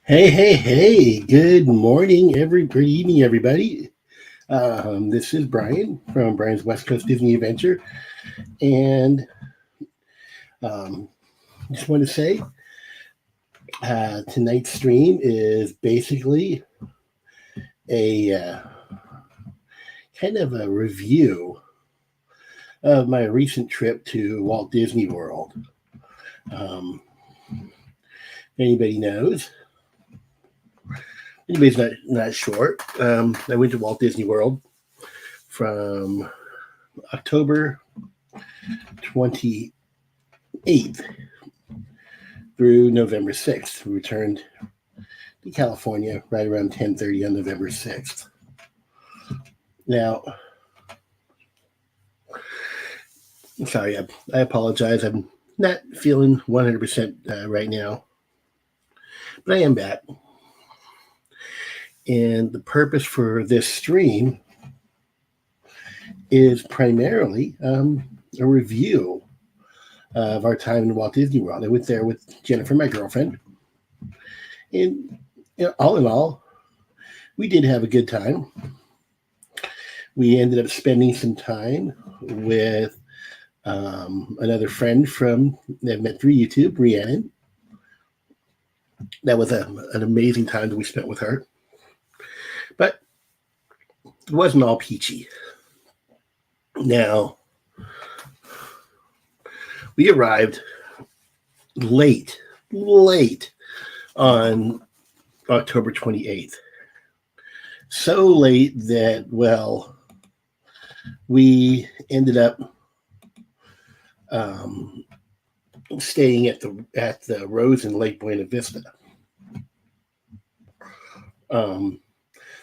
Hey. Good morning, good evening, everybody. This is Brian from Brian's West Coast Disney Adventure. And um, just want to say tonight's stream is basically a kind of a review of my recent trip to Walt Disney World. Anybody knows? Anybody's not sure. I went to Walt Disney World from October 28th through November 6th. We returned to California right around 10:30 on November 6th. Now, I'm sorry, I apologize. I'm not feeling 100% right now, but I am back. And the purpose for this stream is primarily a review of our time in Walt Disney World. I went there with Jennifer, my girlfriend, and all in all, we did have a good time. We ended up spending some time with another friend that I met through YouTube, Rhiannon. That was an amazing time that we spent with her. But it wasn't all peachy. Now, we arrived late on October 28th. So late that, well, we ended up staying at the Rose in Lake Buena Vista.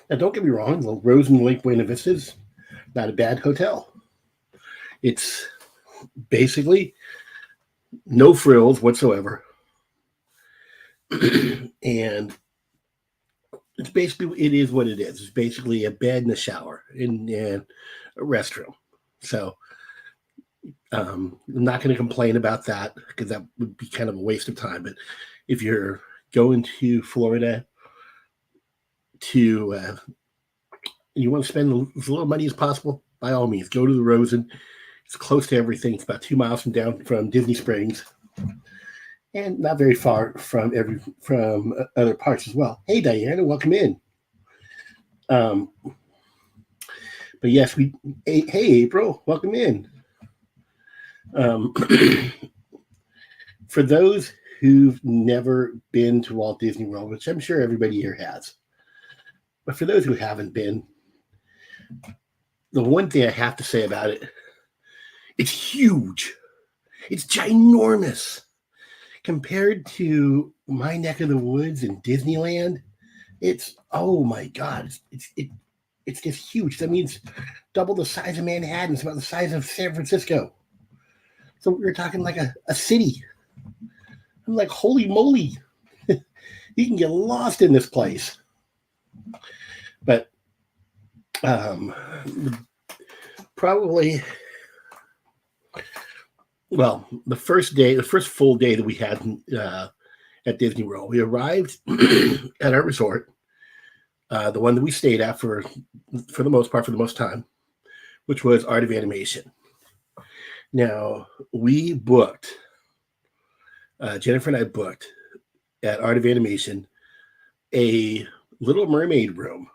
Now, don't get me wrong, the Rose in Lake Buena Vista is not a bad hotel. It's basically no frills whatsoever. And it is what it is. It's basically a bed and a shower and a restroom. So I'm not going to complain about that because that would be kind of a waste of time. But if you're going to Florida to you want to spend as little money as possible, by all means, go to the Rosen. It's close to everything. It's about 2 miles from Disney Springs, and not very far from other parts as well. Hey, Diana, welcome in. But yes, hey, April, welcome in. For those who've never been to Walt Disney World, which I'm sure everybody here has, but for those who haven't been, the one thing I have to say about it, it's huge. It's ginormous. Compared to my neck of the woods in Disneyland, it's, oh my God, it's just huge. That means double the size of Manhattan. It's about the size of San Francisco. So we're talking like a city. I'm like, holy moly. You can get lost in this place. But probably, well, the first full day that we had at Disney World, we arrived at our resort, the one that we stayed at for the most part, for the most time, which was Art of Animation. Now, we booked, Jennifer and I booked at Art of Animation a Little Mermaid room.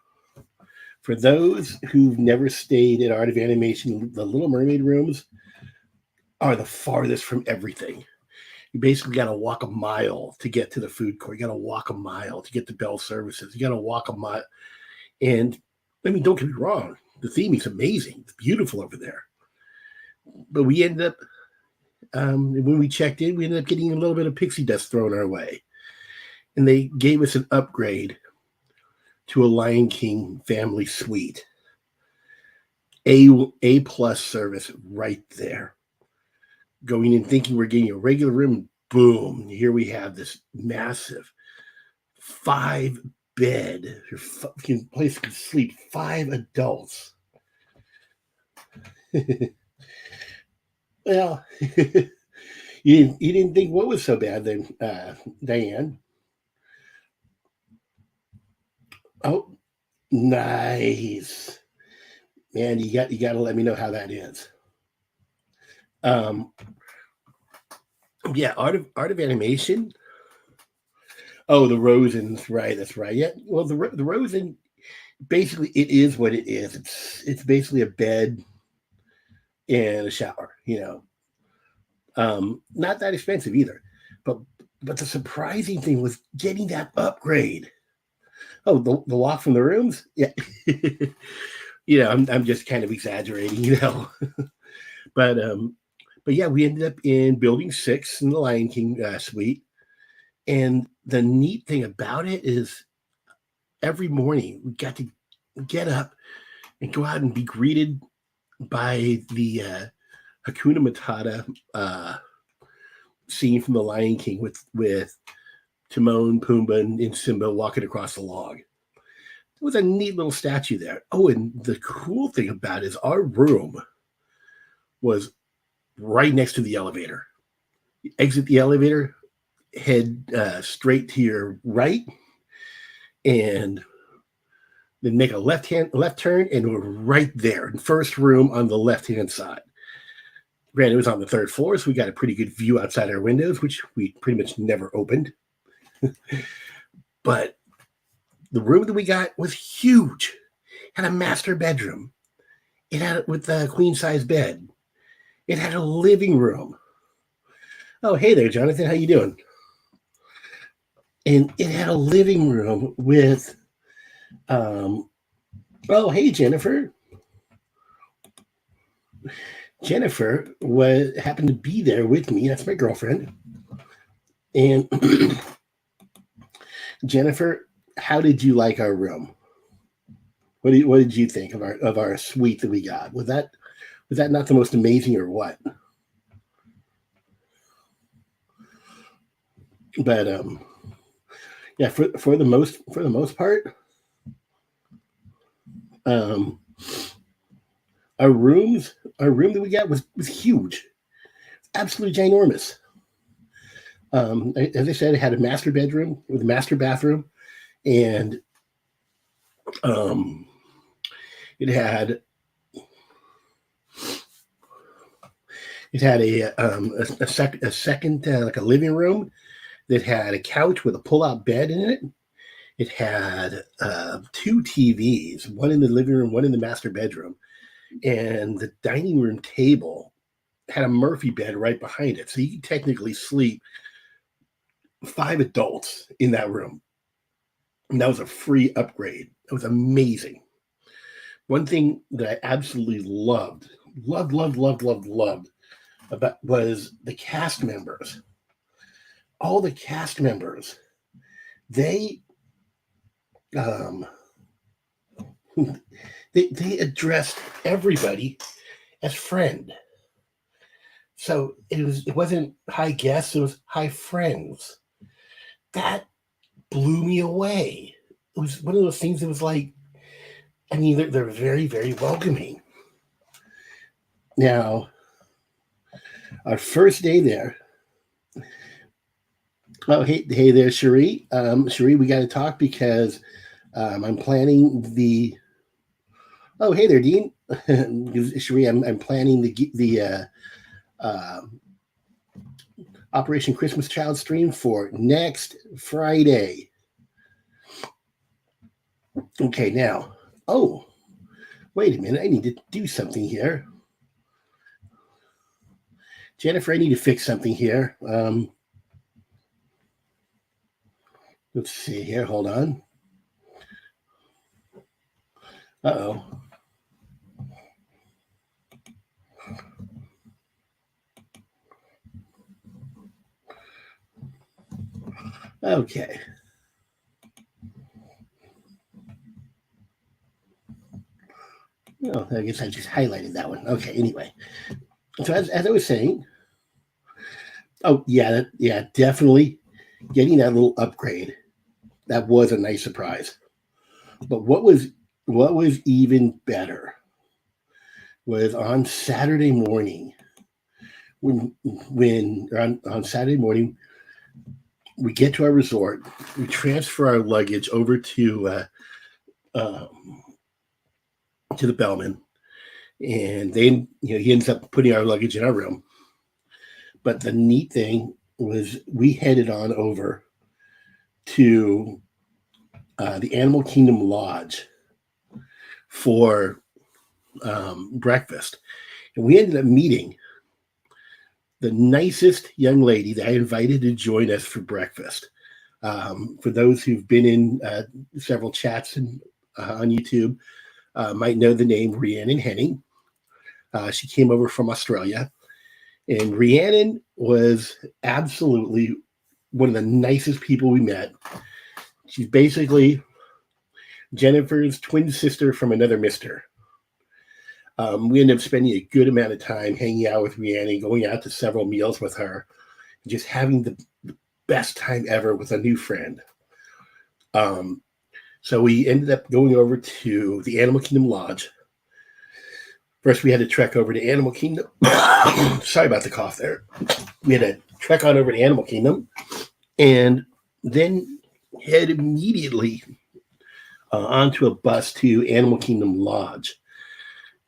For those who've never stayed at Art of Animation, the Little Mermaid rooms are the farthest from everything. You basically got to walk a mile to get to the food court. You got to walk a mile to get to Bell Services. You got to walk a mile. And, I mean, don't get me wrong. The theming's amazing. It's beautiful over there. But we ended up, when we checked in, we ended up getting a little bit of pixie dust thrown our way. And they gave us an upgrade to a Lion King family suite. A plus service right there. Going in thinking we're getting a regular room, boom, here we have this massive 5-bed place can sleep 5 adults. Well, you didn't think what was so bad then, Diane? Oh, nice. Man, you got to let me know how that is. Um, yeah, art of animation. Oh, the Rosens, right? That's right. Yeah. Well, the Rosen basically it is what it is. It's basically a bed and a shower. Not that expensive either. But the surprising thing was getting that upgrade. Oh, the walk from the rooms. Yeah. I'm just kind of exaggerating. But yeah, we ended up in Building 6 in the Lion King suite. And the neat thing about it is every morning we got to get up and go out and be greeted by the Hakuna Matata scene from the Lion King with Timon, Pumbaa, and Simba walking across the log. It was a neat little statue there. Oh, and the cool thing about it is our room was right next to the elevator. You exit the elevator, head straight to your right, and then make a left turn, and we're right there in first room on the left hand side. Granted, it was on the third floor, so we got a pretty good view outside our windows, which we pretty much never opened. But the room that we got was huge. Had a master bedroom. It had with a queen size bed. It had a living room. Oh, hey there, Jonathan. How you doing? And it had a living room with oh, hey, Jennifer. Jennifer happened to be there with me. That's my girlfriend. And Jennifer, how did you like our room? What did you think of our suite that we got? Was that not the most amazing or what? But yeah, for the most part, um, our room that we got was huge, absolutely ginormous. As I said, it had a master bedroom with a master bathroom, and it had a second like a living room that had a couch with a pull-out bed in it. It had two TVs, one in the living room, one in the master bedroom, and the dining room table had a Murphy bed right behind it, so you could technically sleep 5 adults in that room. And that was a free upgrade. It was amazing. One thing that I absolutely loved about was the cast members. All the cast members, they um, they addressed everybody as friend. So it wasn't hi guests, it was hi friends. That blew me away. It was one of those things that was like, I mean, they're very, very welcoming. Now, our first day there. Oh, hey there, Cherie. Cherie, we got to talk because I'm planning the. Oh, hey there, Dean. Cherie, I'm planning the uh, Operation Christmas Child stream for next Friday. Okay, now. Oh, wait a minute. I need to do something here. Jennifer, I need to fix something here. Let's see here. Hold on. Uh-oh. Okay. Oh, I guess I just highlighted that one. Okay, anyway. So as I was saying, oh yeah, definitely getting that little upgrade. That was a nice surprise. But what was even better was on Saturday morning when on Saturday morning we get to our resort, we transfer our luggage over to um, to the bellman, and then he ends up putting our luggage in our room. But the neat thing was we headed on over to the Animal Kingdom Lodge for breakfast, and we ended up meeting the nicest young lady that I invited to join us for breakfast. For those who've been in several chats on YouTube, might know the name Rhiannon Henning. She came over from Australia, and Rhiannon was absolutely one of the nicest people we met. She's basically Jennifer's twin sister from another mister. We ended up spending a good amount of time hanging out with Rhiannon, going out to several meals with her, just having the best time ever with a new friend. So we ended up going over to the Animal Kingdom Lodge. First, we had to trek over to Animal Kingdom. Sorry about the cough there. We had to trek on over to Animal Kingdom and then head immediately onto a bus to Animal Kingdom Lodge,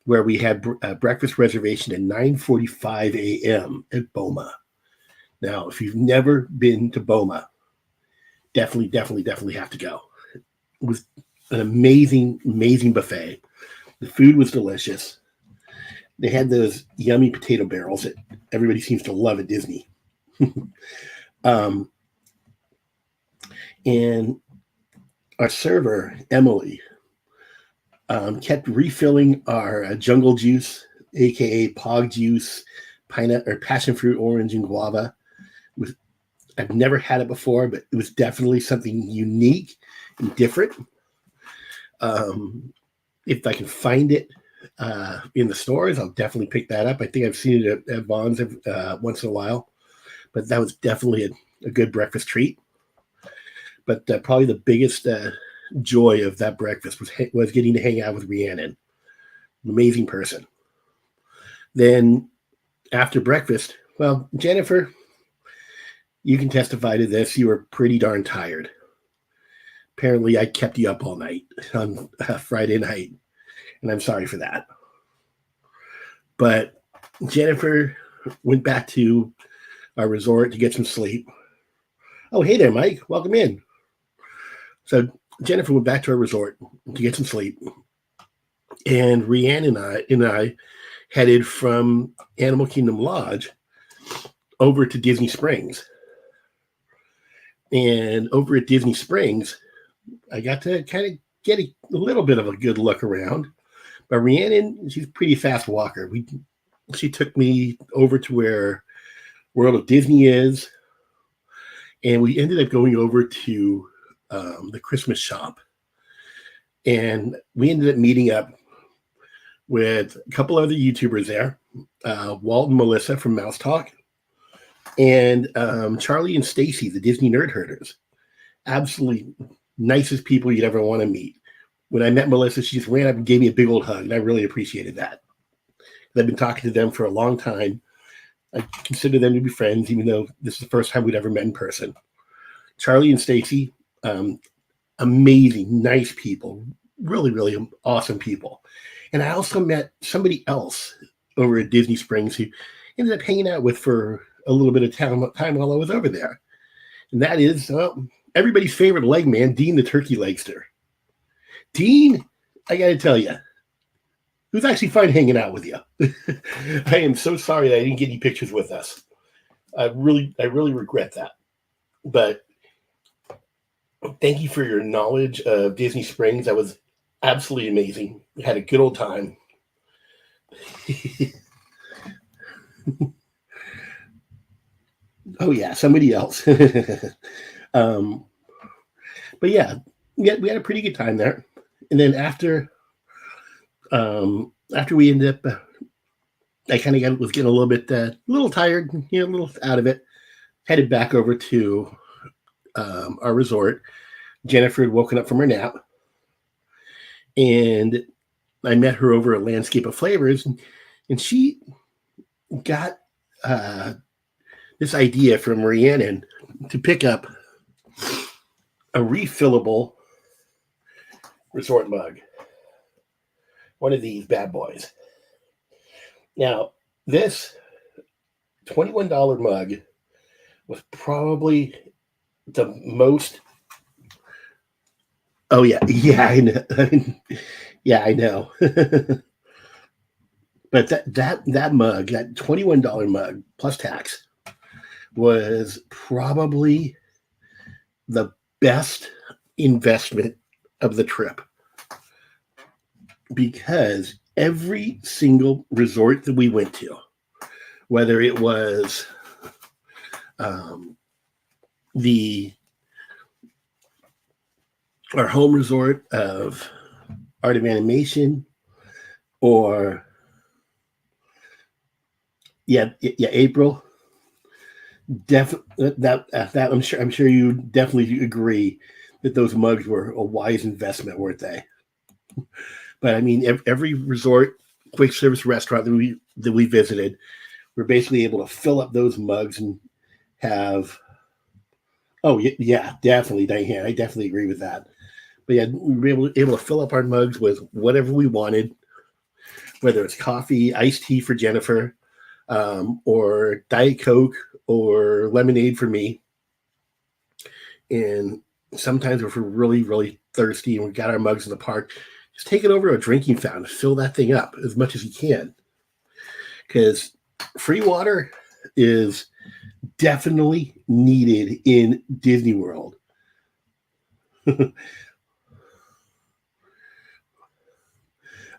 where we had a breakfast reservation at 9:45 a.m. at Boma. Now, if you've never been to Boma, definitely have to go. It was an amazing, amazing buffet. The food was delicious. They had those yummy potato barrels that everybody seems to love at Disney. And our server, Emily, kept refilling our jungle juice, aka Pog juice, pineapple or passion fruit, orange, and guava. I've never had it before, but it was definitely something unique and different. If I can find it in the stores, I'll definitely pick that up. I think I've seen it at Vaughn's once in a while, but that was definitely a good breakfast treat. But probably the biggest joy of that breakfast was getting to hang out with Rhiannon, an amazing person. Then after breakfast, well, Jennifer, you can testify to this. You were pretty darn tired. Apparently, I kept you up all night on Friday night, and I'm sorry for that. But Jennifer went back to our resort to get some sleep. Oh, hey there, Mike. Welcome in. So Jennifer went back to our resort to get some sleep, and Rhiannon and I headed from Animal Kingdom Lodge over to Disney Springs. And over at Disney Springs, I got to kind of get a little bit of a good look around. But Rhiannon, she's a pretty fast walker. She took me over to where World of Disney is, and we ended up going over to the Christmas shop. And we ended up meeting up with a couple other YouTubers there, Walt and Melissa from Mouse Talk, and Charlie and Stacy, the Disney Nerd Herders. Absolutely nicest people you'd ever want to meet. When I met Melissa, she just ran up and gave me a big old hug, and I really appreciated that. I've been talking to them for a long time. I consider them to be friends, even though this is the first time we'd ever met in person. Charlie and Stacy, amazing, nice people, really, really awesome people. And I also met somebody else over at Disney Springs who ended up hanging out with for a little bit of time while I was over there. And that is everybody's favorite leg man, Dean the Turkey Legster. Dean, I got to tell you, it was actually fun hanging out with you. I am so sorry that I didn't get any pictures with us. I really regret that. But thank you for your knowledge of Disney Springs. That was absolutely amazing. We had a good old time. Oh yeah, somebody else. But yeah, we had a pretty good time there. And then after we ended up, I kind of was getting a little tired, a little out of it. Headed back over to our resort. Jennifer had woken up from her nap, and I met her over at Landscape of Flavors, and she got this idea from Rhiannon to pick up a refillable resort mug. One of these bad boys. Now, this $21 mug was probably the most. Oh yeah, yeah, I know. Yeah, I know. But that mug, that $21 mug plus tax, was probably the best investment of the trip, because every single resort that we went to, whether it was um, the our home resort of Art of Animation, or April, that I'm sure you definitely agree that those mugs were a wise investment, weren't they? But I mean, every resort, quick service restaurant that we visited, we're basically able to fill up those mugs and have. Oh yeah, definitely, Diane. I definitely agree with that. But yeah, we were able to fill up our mugs with whatever we wanted, whether it's coffee, iced tea for Jennifer, or Diet Coke or lemonade for me. And sometimes if we're really, really thirsty and we got our mugs in the park, just take it over to a drinking fountain, fill that thing up as much as you can. Because free water is definitely needed in Disney World.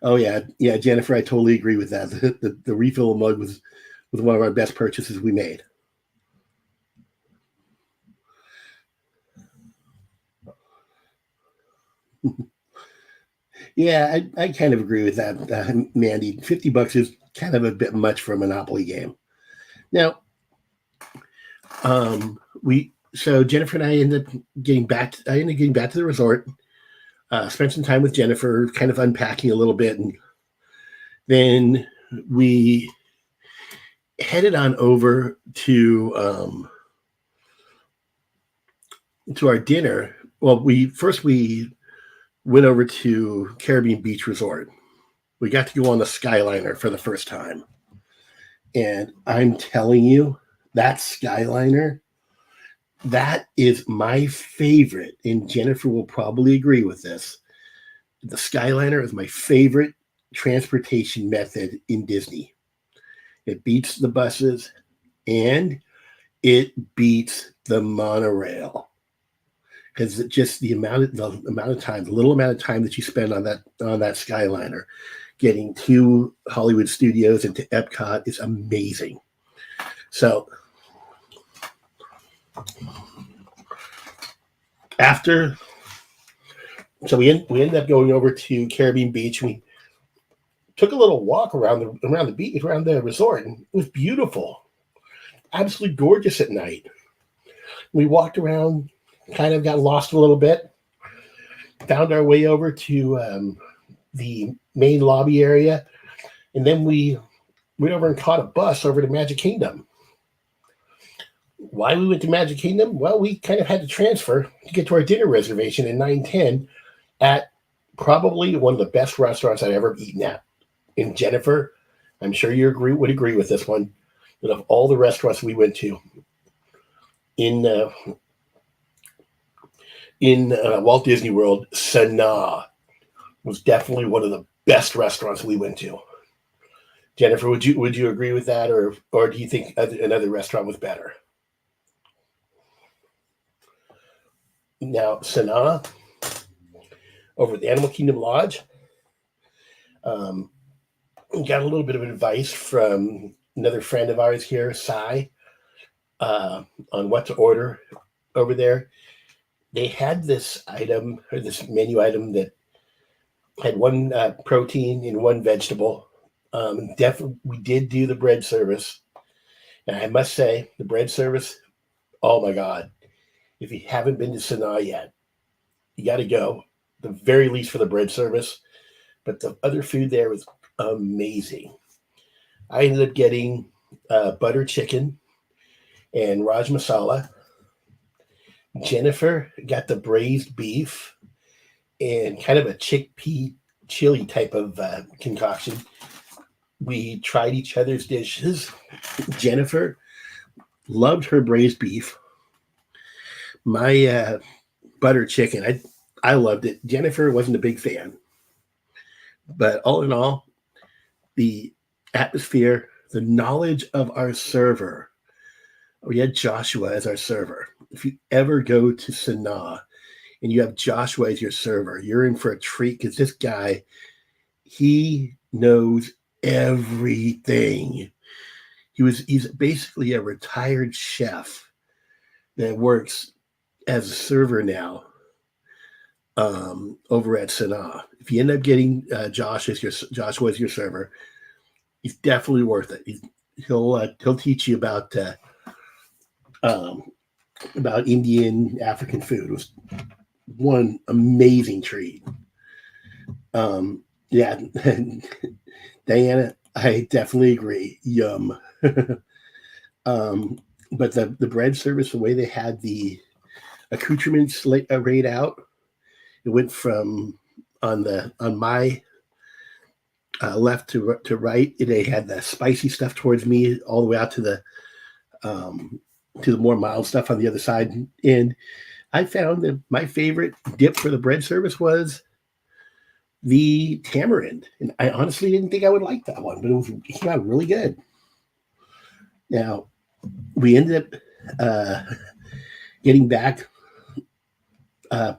Oh yeah, Jennifer, I totally agree with that. The refill mug was one of our best purchases we made. Yeah, I kind of agree with that, Mandy. $50 is kind of a bit much for a Monopoly game. Now, we so Jennifer and I ended up getting back. I ended up getting back to the resort. Spent some time with Jennifer, kind of unpacking a little bit, and then we headed on over to our dinner. Well, we went over to Caribbean Beach Resort. We got to go on the Skyliner for the first time. And I'm telling you, that Skyliner, that is my favorite. And Jennifer will probably agree with this. The Skyliner is my favorite transportation method in Disney. It beats the buses and it beats the monorail. Because just the amount of time, the little amount of time that you spend on that Skyliner, getting to Hollywood Studios and to Epcot is amazing. So we ended up going over to Caribbean Beach. We took a little walk around the beach, around the resort, and it was beautiful, absolutely gorgeous at night. We walked around, kind of got lost a little bit, found our way over to the main lobby area, and then we went over and caught a bus over to Magic Kingdom. Why we went to Magic Kingdom? Well, we kind of had to transfer to get to our dinner reservation in 910 at probably one of the best restaurants I've ever eaten at. And Jennifer, I'm sure you would agree with this one, that of all the restaurants we went to in Walt Disney World, Sanaa was definitely one of the best restaurants we went to. Jennifer, would you agree with that, or do you think another restaurant was better? Now, Sanaa, over at the Animal Kingdom Lodge, got a little bit of advice from another friend of ours here, Sai, on what to order over there. They had this item, or this menu item, that had one protein and one vegetable. Definitely, we did do the bread service, and I must say, the bread service, oh my God. If you haven't been to Sanaa yet, you got to go, the very least for the bread service. But the other food there was amazing. I ended up getting butter chicken and Raj masala. Jennifer got the braised beef and kind of a chickpea chili type of concoction. We tried each other's dishes. Jennifer loved her braised beef. My butter chicken, I loved it. Jennifer wasn't a big fan. But all in all, the atmosphere, the knowledge of our server. We had Joshua as our server. If you ever go to Sanaa and you have Joshua as your server, you're in for a treat because this guy, he knows everything. He's basically a retired chef that works as a server now over at Sanaa. If you end up getting Joshua as your server, he's definitely worth it. He'll teach you about Indian African food. It was one amazing treat. Yeah, Diana, I definitely agree. Yum. But the bread service, the way they had the accoutrements laid out, it went from on my left to right. They had the spicy stuff towards me, all the way out to the more mild stuff on the other side. And I found that my favorite dip for the bread service was the tamarind. And I honestly didn't think I would like that one, but it came out really good. Now, we ended up getting back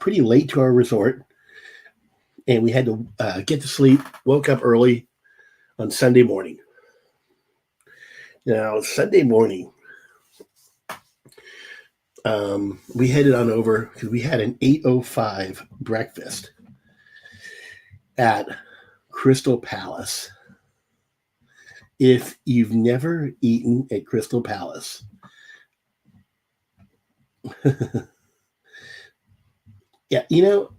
pretty late to our resort, and we had to get to sleep, woke up early on Sunday morning. Now, Sunday morning, we headed on over because we had an 8:05 breakfast at Crystal Palace. If you've never eaten at Crystal Palace, yeah,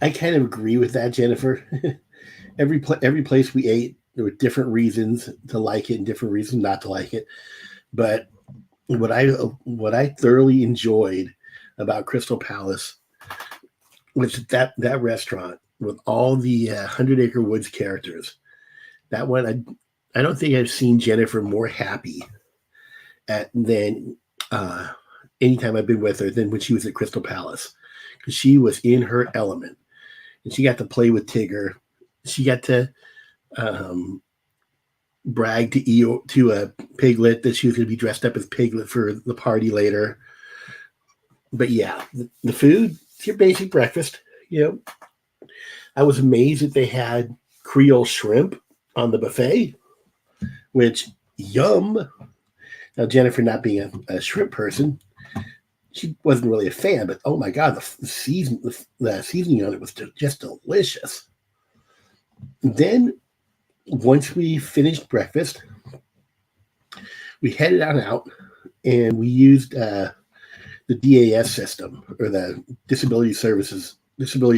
I kind of agree with that, Jennifer. every place we ate, there were different reasons to like it and different reasons not to like it. But what I thoroughly enjoyed about Crystal Palace was that restaurant with all the 100 Acre Woods characters. That one, I don't think I've seen Jennifer more happy than anytime I've been with her than when she was at Crystal Palace, because she was in her element and she got to play with Tigger. She got to brag to a Piglet that she was going to be dressed up as Piglet for the party later. But yeah, the food, it's your basic breakfast. I was amazed that they had Creole shrimp on the buffet, which, yum. Now, Jennifer, not being a shrimp person, she wasn't really a fan, but oh my God, the seasoning on it was just delicious. And then once we finished breakfast, we headed on out and we used the DAS system, or the Disability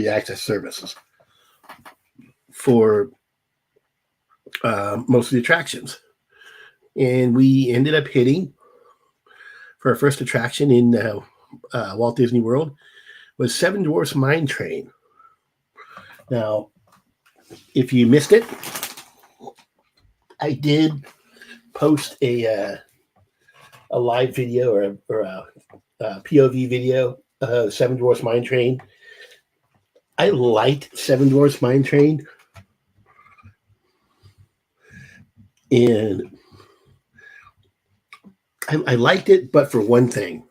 Access Services, for most of the attractions. And we ended up hitting, for our first attraction in Walt Disney World, was Seven Dwarfs Mine Train. Now, if you missed it, I did post a live video or a POV video of Seven Dwarfs Mine Train. I liked Seven Dwarfs Mine Train, and I liked it, but for one thing.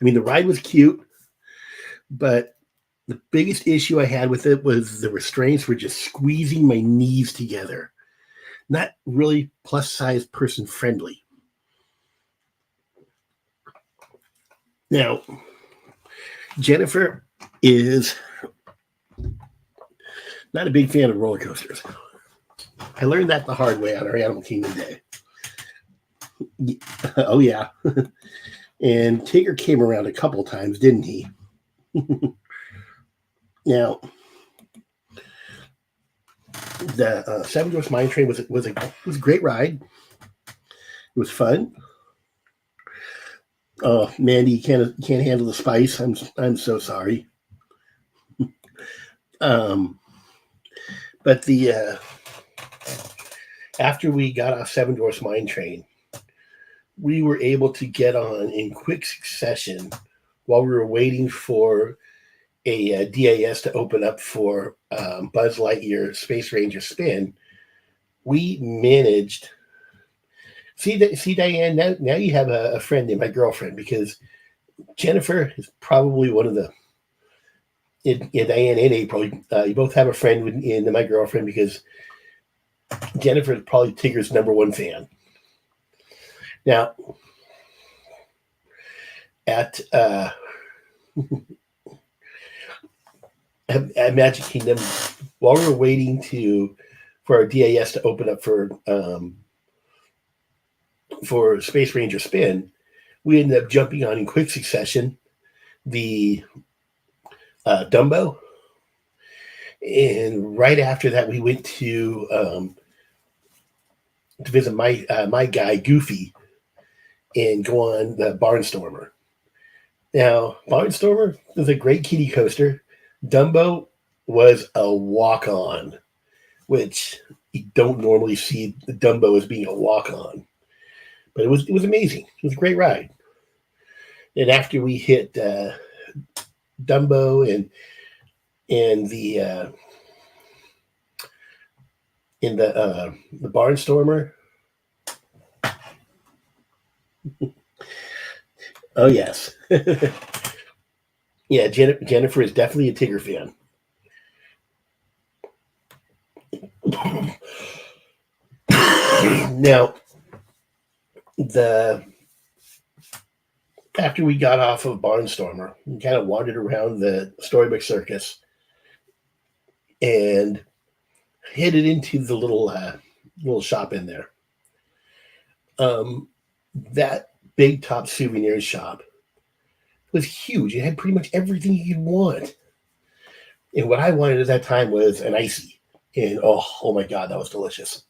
I mean, the ride was cute, but the biggest issue I had with it was the restraints were just squeezing my knees together. Not really plus-size person friendly. Now, Jennifer is not a big fan of roller coasters. I learned that the hard way on our Animal Kingdom day. Oh, yeah. And Tigger came around a couple times, didn't he? Now, the Seven Dwarfs Mine Train was a great ride. It was fun. Oh, Mandy can't handle the spice. I'm so sorry. But the after we got off Seven Dwarfs Mine Train, we were able to get on in quick succession while we were waiting for a DAS to open up for Buzz Lightyear Space Ranger Spin. We managed. See, Diane. Now you have a friend in my girlfriend, because Jennifer is probably one of the. Diane and April, you both have a friend in my girlfriend, because Jennifer is probably Tigger's #1 fan. Now, at Magic Kingdom, while we were waiting for our DAS to open up for Space Ranger Spin, we ended up jumping on in quick succession the Dumbo, and right after that we went to visit my guy Goofy and go on the Barnstormer. Now, Barnstormer was a great kiddie coaster. Dumbo was a walk-on, which you don't normally see the Dumbo as being a walk-on, but it was amazing. It was a great ride. And after we hit Dumbo and the Barnstormer. Oh yes. Yeah, Jennifer is definitely a Tigger fan. Now, after we got off of Barnstormer, we kind of wandered around the Storybook Circus and headed into the little shop in there. That Big Top Souvenirs shop was huge. It had pretty much everything you could want. And what I wanted at that time was an icy. And oh my God, that was delicious.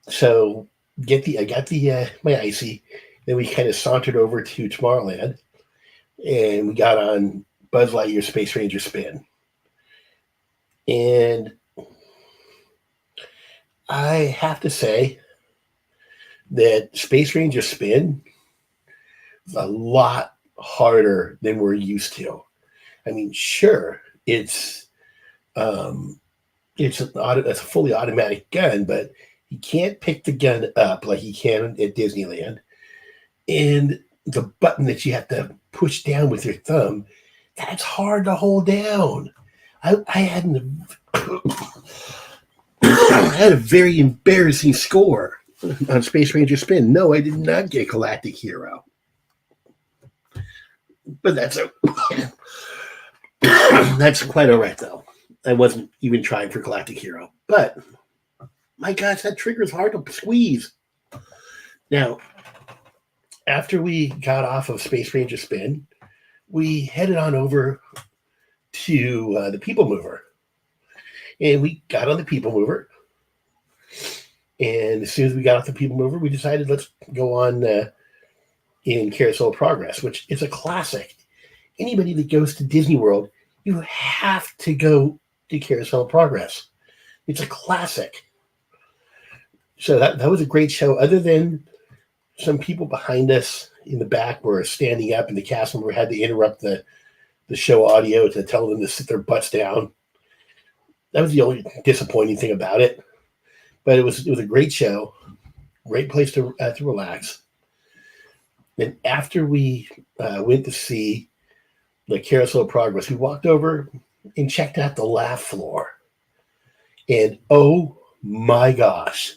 So I got my icy. Then we kind of sauntered over to Tomorrowland, and we got on Buzz Lightyear Space Ranger Spin. And I have to say that Space Ranger Spin is a lot harder than we're used to. I mean, sure, it's a fully automatic gun, but you can't pick the gun up like you can at Disneyland. And the button that you have to push down with your thumb, that's hard to hold down. I had a very embarrassing score on Space Ranger Spin. No, I did not get Galactic Hero. But that's quite all right, though. I wasn't even trying for Galactic Hero. But, my gosh, that trigger is hard to squeeze. Now, after we got off of Space Ranger Spin, we headed on over to the People Mover. And we got on the People Mover. And as soon as we got off the People Mover, we decided let's go on in Carousel of Progress, which is a classic. Anybody that goes to Disney World, you have to go to Carousel of Progress. It's a classic. So that was a great show. Other than some people behind us in the back were standing up, and the cast member had to interrupt the show audio to tell them to sit their butts down. That was the only disappointing thing about it. But it was a great show, great place to relax. And after we went to see the Carousel of Progress, we walked over and checked out the laugh floor. And oh my gosh,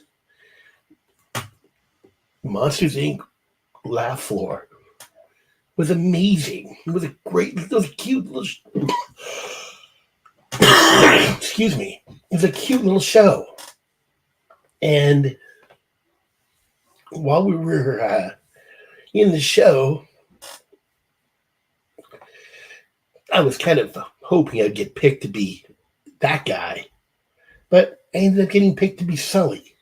Monsters Inc. laugh floor was amazing. It was a cute little excuse me. It was a cute little show. And while we were in the show, I was kind of hoping I'd get picked to be that guy, but I ended up getting picked to be Sully.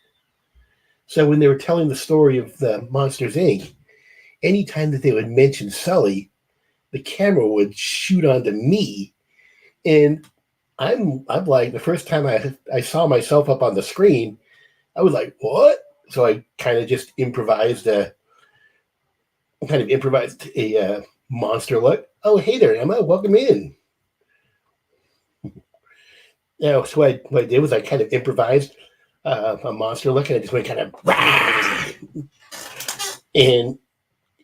So when they were telling the story of the Monsters, Inc., anytime that they would mention Sully, the camera would shoot onto me, and I'm like, the first time I saw myself up on the screen, I was like, what? So I kind of improvised a monster look. Oh, hey there, Emma. Welcome in. So what I did was I kind of improvised a monster look, and I just went kind of, and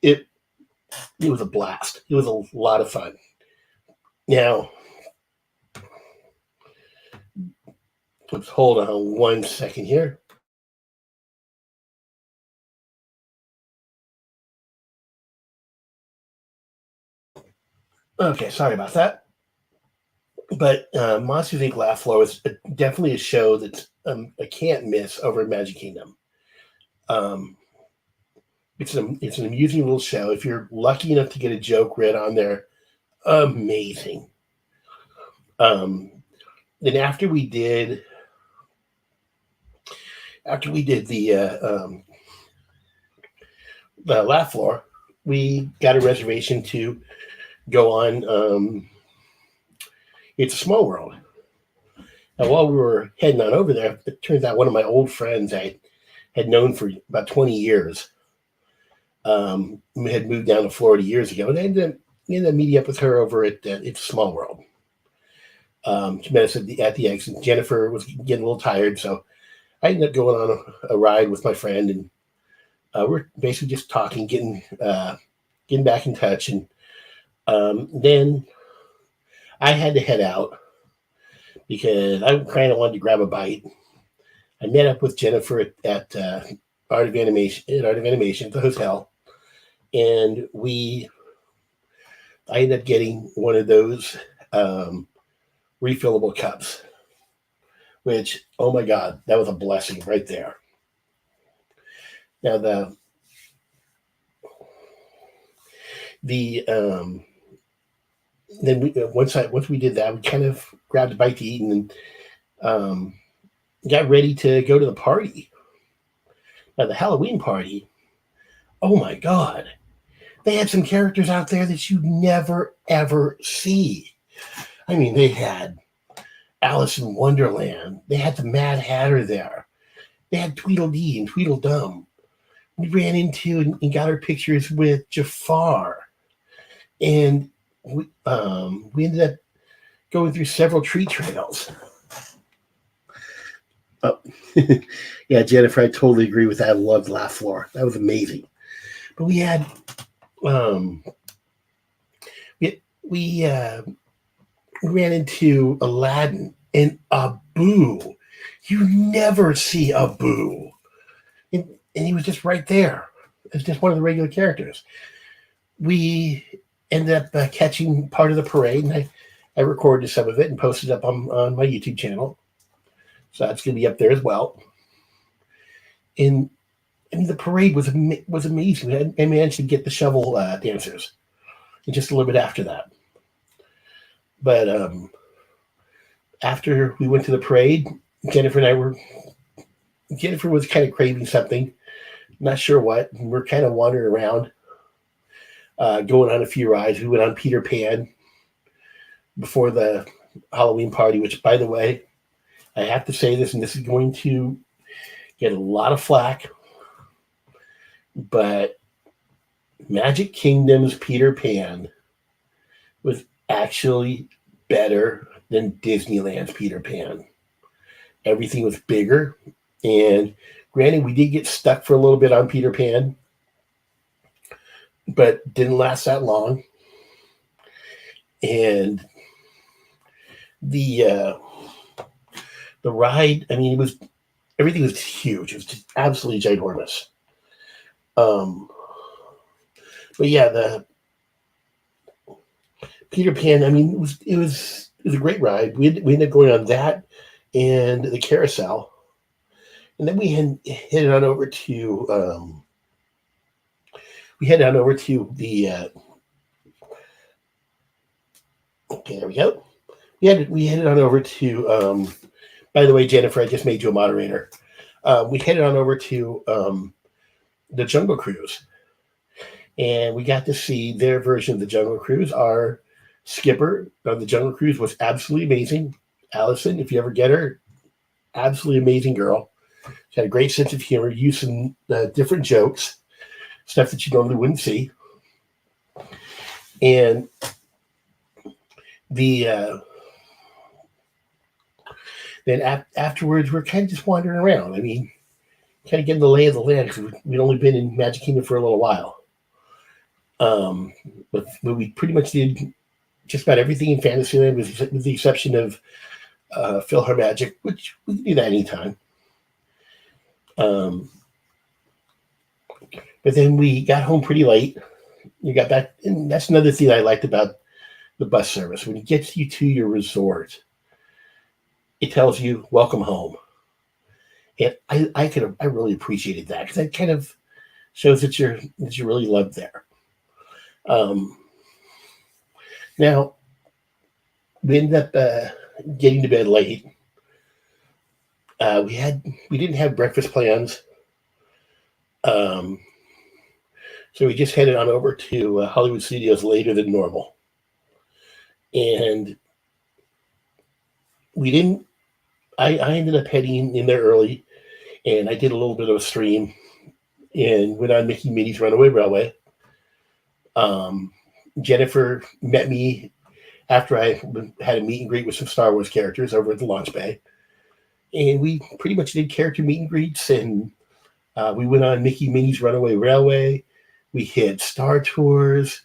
it it was a blast. It was a lot of fun. Now, let's hold on 1 second here. Okay, sorry about that. But Monsters Inc. Laugh Floor is definitely a show that I can't miss over at Magic Kingdom. Um, it's an amusing little show. If you're lucky enough to get a joke read on there, amazing. Then after we did the Laugh Floor, we got a reservation to go on. It's a Small World. Now, while we were heading on over there, it turns out one of my old friends I had known for about 20 years had moved down to Florida years ago, and I ended up meeting up with her over at It's a Small World. She met us at the exit. Jennifer was getting a little tired, so I ended up going on a ride with my friend, and we're basically just talking, getting back in touch, and then I had to head out because I kind of wanted to grab a bite. I met up with Jennifer at Art of Animation at the hotel, and I ended up getting one of those refillable cups, which, oh my God, that was a blessing right there. Now once we did that, we kind of grabbed a bite to eat and got ready to go to the party. Now the Halloween party, oh my God, they had some characters out there that you never ever see. I mean, they had Alice in Wonderland. They had the Mad Hatter there. They had Tweedledee and Tweedledum. We ran into and got our pictures with Jafar. And we ended up going through several tree trails. Oh, yeah, Jennifer, I totally agree with that. I loved Laugh Floor. That was amazing. But we had, we ran into Aladdin and Abu. You never see Abu. And he was just right there. It's just one of the regular characters. We ended up catching part of the parade, and I recorded some of it and posted it up on my YouTube channel. So that's going to be up there as well. And I mean, the parade was amazing. I managed to get the shovel dancers, and just a little bit after that. But after we went to the parade, Jennifer was kind of craving something, not sure what. And we're kind of wandering around, going on a few rides. We went on Peter Pan before the Halloween party, which, by the way, I have to say this, and this is going to get a lot of flack, but Magic Kingdom's Peter Pan was actually better than Disneyland's Peter Pan. Everything was bigger, and granted, we did get stuck for a little bit on Peter Pan, but didn't last that long. And the ride, I mean, everything was huge. It was just absolutely ginormous. But yeah, the Peter Pan, I mean, it was a great ride. We ended up going on that and the carousel, and then we headed on over to the okay, there we go. We headed on over to by the way, Jennifer, I just made you a moderator. We headed on over to the Jungle Cruise, and we got to see their version of the Jungle Cruise. Our skipper of the Jungle Cruise was absolutely amazing. Allison, if you ever get her, absolutely amazing girl. She had a great sense of humor, used some different jokes, stuff that you normally wouldn't see. And then afterwards, we're kind of just wandering around. I mean, kind of getting the lay of the land because we'd only been in Magic Kingdom for a little while. But we pretty much did just about everything in Fantasyland with the exception of PhilharMagic, which we can do that anytime. But then we got home pretty late. We got back, and that's another thing I liked about the bus service. When it gets you to your resort, it tells you "Welcome home," and I really appreciated that because that kind of shows that you're really loved there. Now we ended up getting to bed late. We didn't have breakfast plans, so we just headed on over to Hollywood Studios later than normal, and we didn't. I ended up heading in there early, and I did a little bit of a stream, and went on Mickey Minnie's Runaway Railway. Jennifer met me after I had a meet and greet with some Star Wars characters over at the launch bay. And we pretty much did character meet and greets, and we went on Mickey Minnie's Runaway Railway. We hit Star Tours,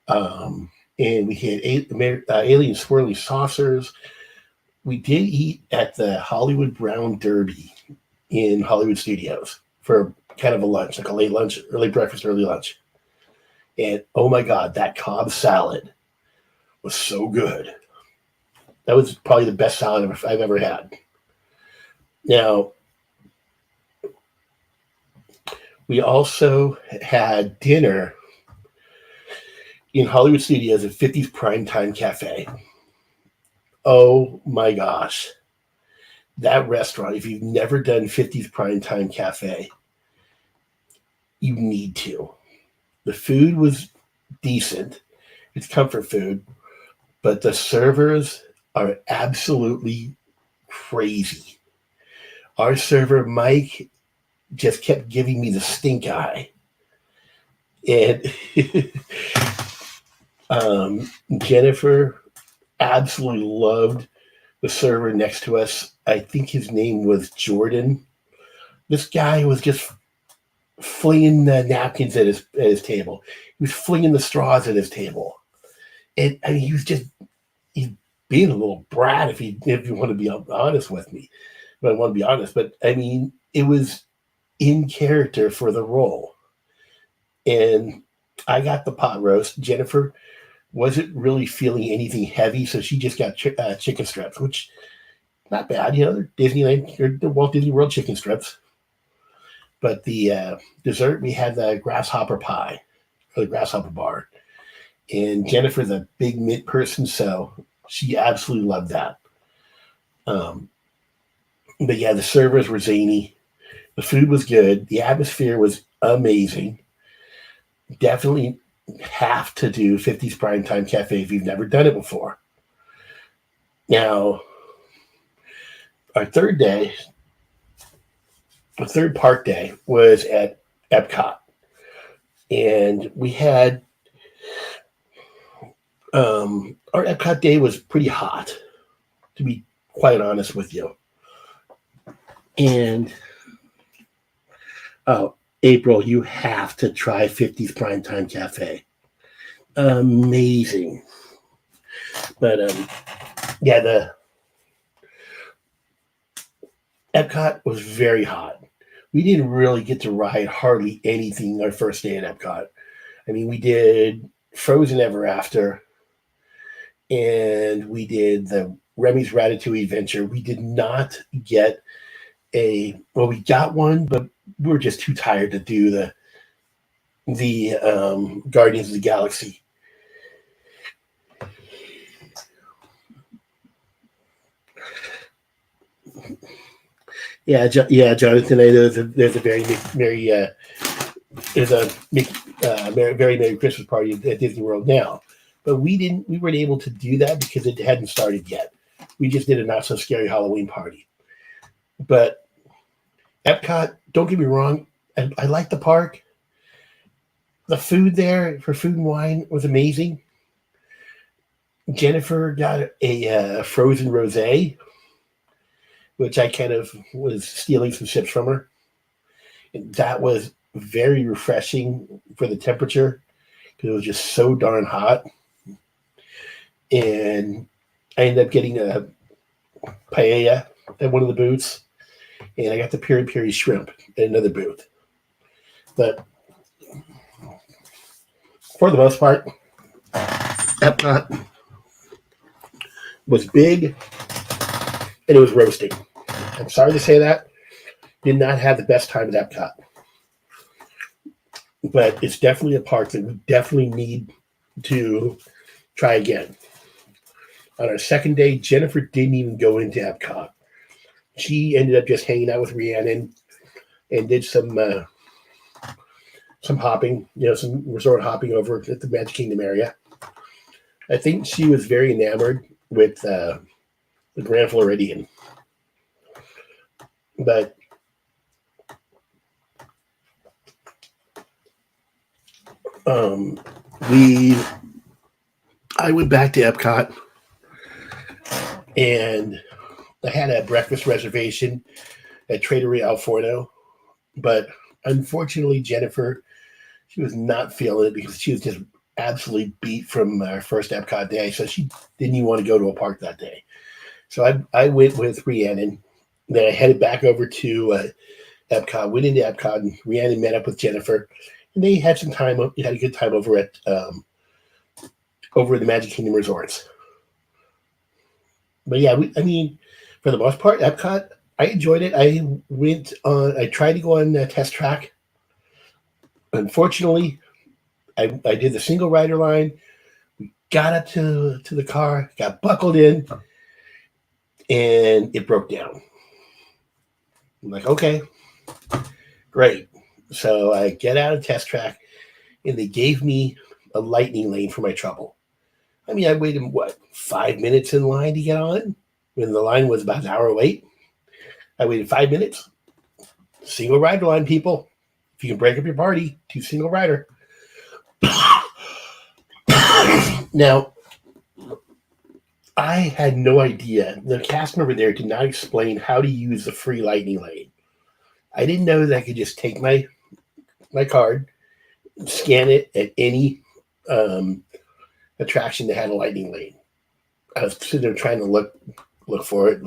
and we hit Alien Swirly Saucers. We did eat at the Hollywood Brown Derby in Hollywood Studios for kind of a lunch, like a late lunch, early breakfast, early lunch. And oh my God, that Cobb salad was so good. That was probably the best salad I've ever had. Now, we also had dinner in Hollywood Studios at 50's Primetime Cafe. Oh my gosh. That restaurant, if you've never done 50's Primetime Cafe, you need to. The food was decent. It's comfort food. But the servers are absolutely crazy. Our server, Mike, just kept giving me the stink eye. And Jennifer absolutely loved the server next to us. I think his name was Jordan. This guy was just flinging the napkins at his table. He was flinging the straws at his table. And I mean, he's being a little brat if you want to be honest with me. But I want to be honest. But I mean, it was in character for the role. And I got the pot roast. Jennifer wasn't really feeling anything heavy, so she just got chicken strips, which not bad. You know, they're Disneyland or the Walt Disney World chicken strips. But the dessert, we had the grasshopper pie, or the grasshopper bar. And Jennifer's a big mint person, so she absolutely loved that. But yeah, the servers were zany. The food was good. The atmosphere was amazing. Definitely have to do 50's Primetime Cafe if you've never done it before. Now, our third park day was at Epcot. And we had, our Epcot day was pretty hot, to be quite honest with you. And, April, you have to try 50's Primetime Cafe. Amazing. But, yeah, the Epcot was very hot. We didn't really get to ride hardly anything our first day at Epcot. I mean, we did Frozen Ever After, and we did the Remy's Ratatouille Adventure. We did not get we got one, but we were just too tired to do the Guardians of the Galaxy. Yeah, Jonathan. I know there's a very very Merry Christmas party at Disney World now, but we weren't able to do that because it hadn't started yet. We just did a not so scary Halloween party. But Epcot, don't get me wrong, I like the park. The food there for Food and Wine was amazing. Jennifer got a frozen rosé, which I kind of was stealing some sips from her. And that was very refreshing for the temperature because it was just so darn hot. And I ended up getting a paella at one of the booths, and I got the peri peri shrimp at another booth. But for the most part, Epcot was big and it was roasting. I'm sorry to say that. Did not have the best time at Epcot. But it's definitely a park that we definitely need to try again. On our second day, Jennifer didn't even go into Epcot. She ended up just hanging out with Rhiannon and did some hopping, some resort hopping over at the Magic Kingdom area. I think she was very enamored with the Grand Floridian. But I went back to Epcot and I had a breakfast reservation at Trattoria Al Forno, but unfortunately Jennifer, she was not feeling it because she was just absolutely beat from our first Epcot day, so she didn't even want to go to a park that day. So I went with Rhiannon. Then I headed back over to Epcot, went into Epcot, and Rhiannon met up with Jennifer, and they had some time. We had a good time over at the Magic Kingdom resorts. But yeah, for the most part, Epcot, I enjoyed it. I tried to go on the test track. Unfortunately, I did the single rider line. We got up to the car, got buckled in, and it broke down. I'm like, okay, great. So I get out of test track, and they gave me a lightning lane for my trouble. I waited, 5 minutes in line to get on? When the line was about an hour late. I waited 5 minutes. Single rider line, people. If you can break up your party, 2 single rider. Now, I had no idea. The cast member there did not explain how to use the free lightning lane. I didn't know that I could just take my card, scan it at any attraction that had a lightning lane. I was sitting there trying to look for it,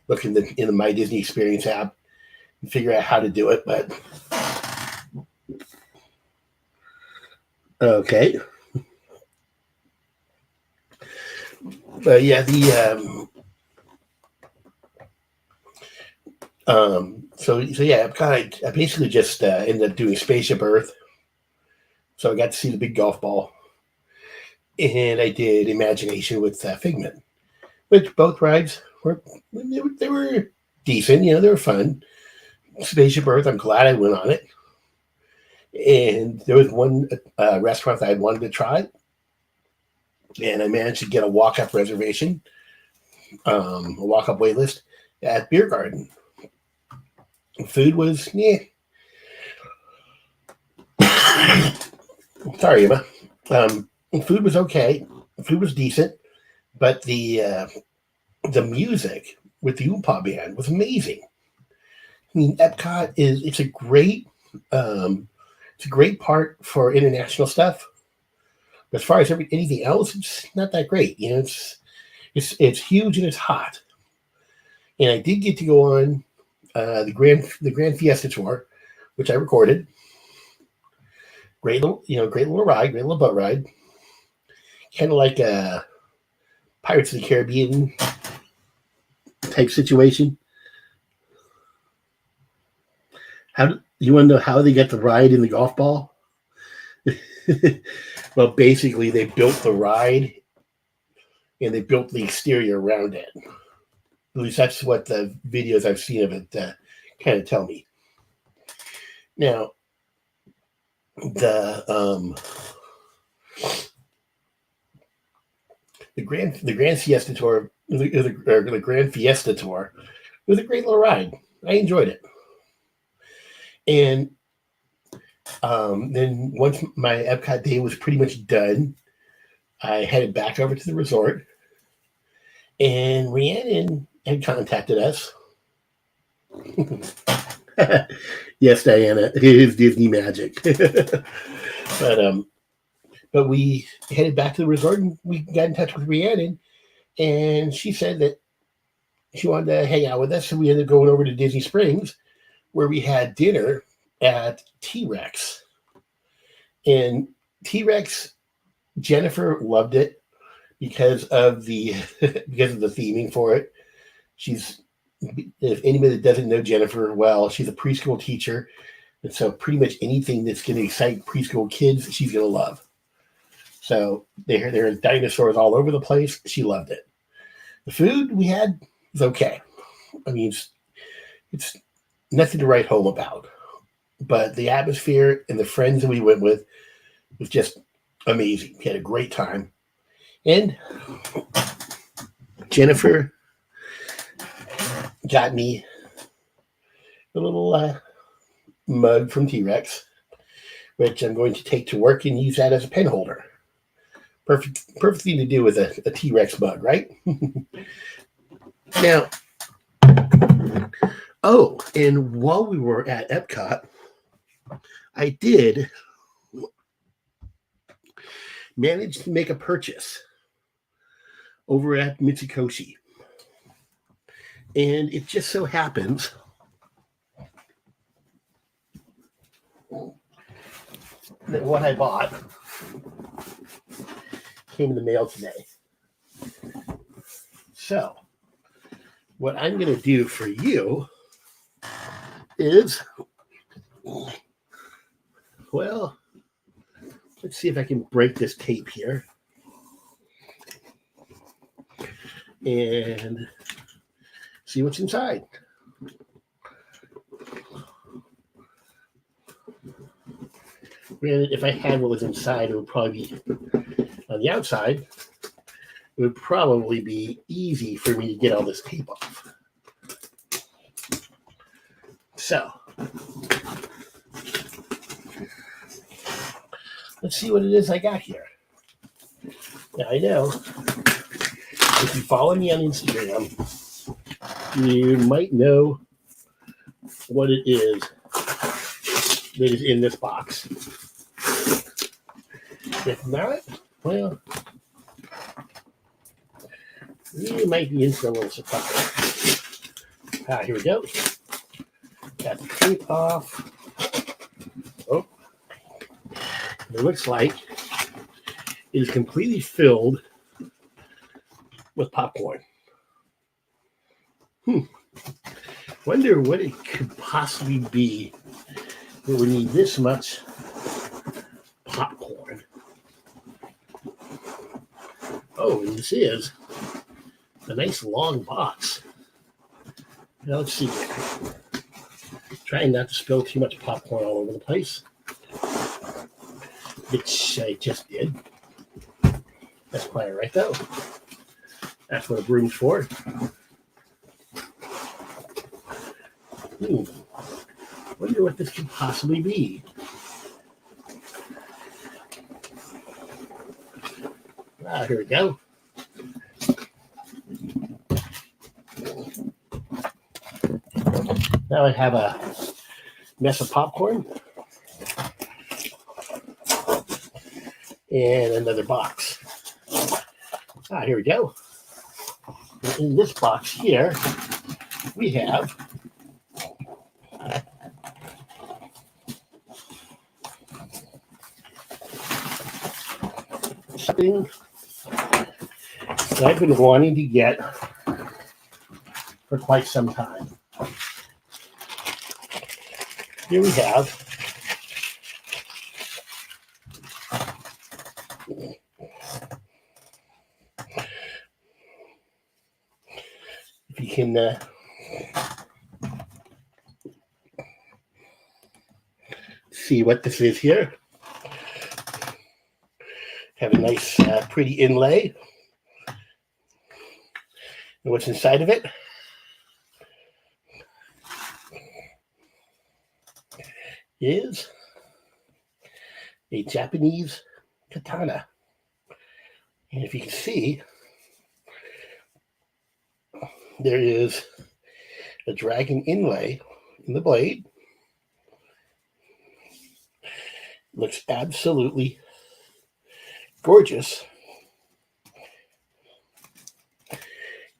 look in the My Disney Experience app and figure out how to do it, but okay. But yeah, I basically just ended up doing Spaceship Earth. So I got to see the big golf ball, and I did Imagination with Figment, which both rides were decent. They were fun. Spaceship Earth, I'm glad I went on it. And there was one restaurant that I wanted to try, and I managed to get a walk-up reservation, a walk-up wait list at Beer Garden. Food was, sorry, Emma. Food was okay. Food was decent, but the music with the Oompa Band was amazing. Epcot it's a great part for international stuff. As far as anything else, it's not that great. It's huge and it's hot. And I did get to go on the Grand Fiesta tour, which I recorded. Great little ride, great little boat ride. Kind of like a Pirates of the Caribbean type situation. You want to know how they get the ride in the golf ball? Well, basically, they built the ride and they built the exterior around it. At least that's what the videos I've seen of it kind of tell me. Now, the Grand Fiesta tour the Grand Fiesta tour. It was a great little ride. I enjoyed it. And then once my Epcot day was pretty much done, I headed back over to the resort, and Rhiannon had contacted us. Yes, Diana, it is Disney magic. But we headed back to the resort, and we got in touch with Rhiannon, and she said that she wanted to hang out with us, so we ended up going over to Disney Springs, where we had dinner at T-Rex. And T-Rex, Jennifer loved it because of the theming for it. If anybody that doesn't know Jennifer well, she's a preschool teacher, and so pretty much anything that's going to excite preschool kids, she's going to love. So there are dinosaurs all over the place. She loved it. The food we had was okay. I mean, it's nothing to write home about, but the atmosphere and the friends that we went with was just amazing. We had a great time. And Jennifer got me a little mug from T-Rex, which I'm going to take to work and use that as a pen holder. Perfect thing to do with a T-Rex mug, right? Now, and while we were at Epcot, I did manage to make a purchase over at Mitsukoshi. And it just so happens that what I bought came in the mail today. So, what I'm going to do for you is, well, let's see if I can break this tape here. And see what's inside. Granted, if I had what was inside, it would probably be on the outside. It would probably be easy for me to get all this tape off. So, let's see what it is I got here. Now, I know if you follow me on Instagram, you might know what it is that is in this box. If not, well, you might be in for a little surprise. Here we go. Got the tape off. Oh, it looks like it is completely filled with popcorn. Wonder what it could possibly be that we need this much popcorn. Oh, and this is a nice long box. Now let's see here. Trying not to spill too much popcorn all over the place, which I just did. That's quite all right, though. That's what a broom's for. Wonder what this could possibly be. Here we go. Now I have a mess of popcorn and another box. Here we go. In this box here, we have something that I've been wanting to get for quite some time. Here we have if you can see what this is here. Have a nice pretty inlay. And what's inside of it is a Japanese katana. And if you can see, there is a dragon inlay in the blade. Looks absolutely gorgeous.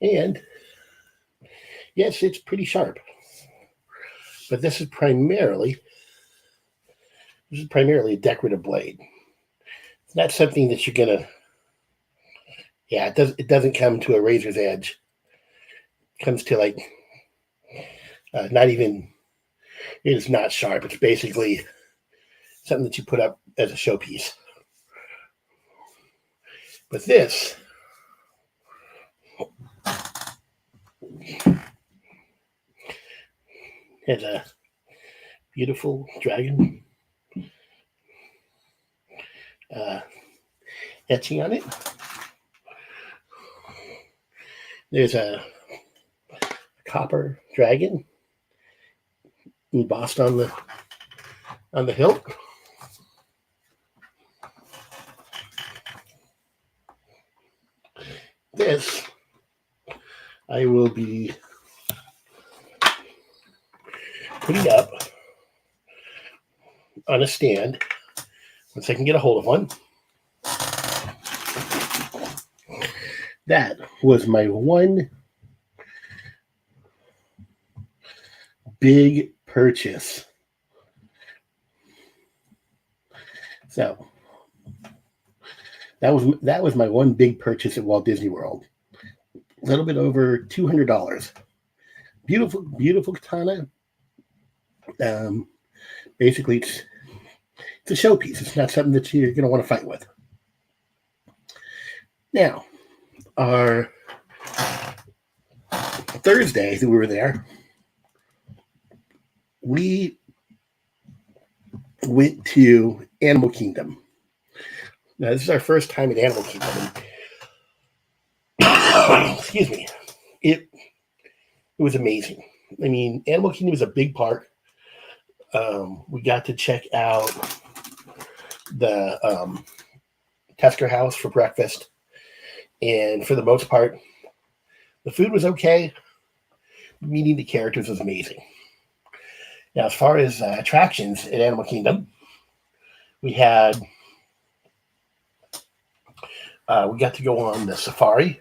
And yes, it's pretty sharp. But this is primarily a decorative blade. It's not something that you're gonna. Yeah, it doesn't come to a razor's edge. It comes to like not even. It is not sharp. It's basically something that you put up as a showpiece. But this has a beautiful dragon etching on it. There's a copper dragon embossed on the hilt. This I will be putting up on a stand once I can get a hold of one. That was my one big purchase. So that was my one big purchase at Walt Disney World. A little bit over $200. Beautiful katana. Basically, it's a showpiece. It's not something that you're going to want to fight with. Now, our Thursday that we were there, we went to Animal Kingdom. Now, this is our first time at Animal Kingdom. Excuse me. It was amazing. I mean, Animal Kingdom is a big park. We got to check out the Tusker House for breakfast. And for the most part, the food was okay. Meeting the characters was amazing. Now, as far as attractions at Animal Kingdom, we got to go on the safari,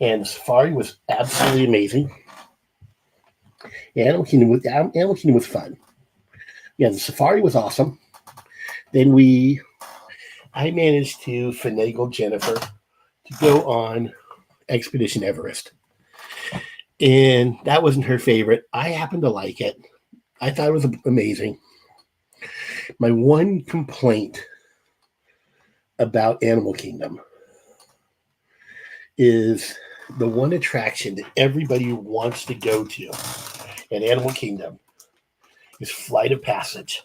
and the safari was absolutely amazing. Animal Kingdom was fun. Yeah, the safari was awesome. Then I managed to finagle Jennifer to go on Expedition Everest. And that wasn't her favorite. I happened to like it. I thought it was amazing. My one complaint about Animal Kingdom is the one attraction that everybody wants to go to at Animal Kingdom is Flight of Passage.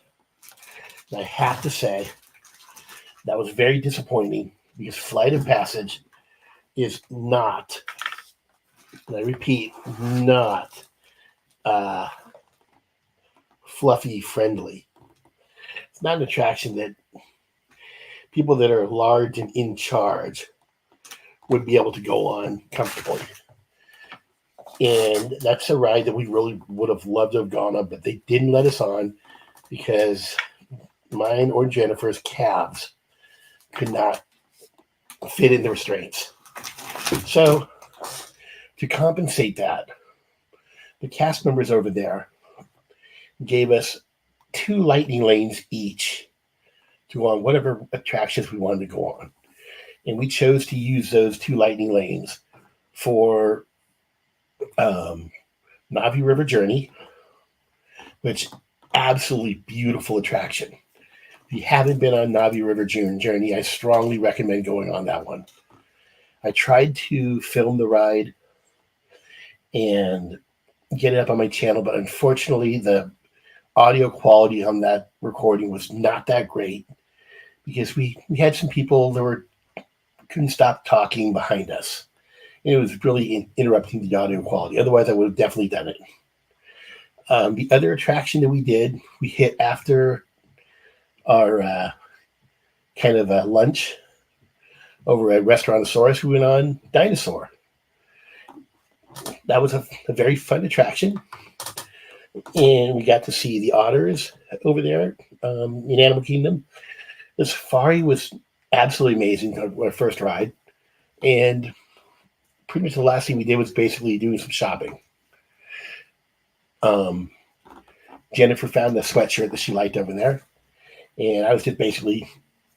And I have to say, that was very disappointing because Flight of Passage is not, and I repeat, not fluffy friendly. It's not an attraction that people that are large and in charge would be able to go on comfortably. And that's a ride that we really would have loved to have gone on, but they didn't let us on because mine or Jennifer's calves could not fit in the restraints. So to compensate that, the cast members over there gave us 2 lightning lanes each to go on whatever attractions we wanted to go on. And we chose to use those 2 lightning lanes for Navi River Journey, which absolutely beautiful attraction. If you haven't been on Navi River Journey, I strongly recommend going on that one. I tried to film the ride and get it up on my channel, but unfortunately the audio quality on that recording was not that great because we had some people that couldn't stop talking behind us. and it was really interrupting the audio quality. Otherwise, I would have definitely done it. The other attraction that we did, we hit after our kind of lunch over at Restaurantosaurus. We went on Dinosaur. That was a very fun attraction, and we got to see the otters over there in Animal Kingdom. The safari was absolutely amazing, our first ride, and pretty much the last thing we did was basically doing some shopping. Jennifer found a sweatshirt that she liked over there, and I was just basically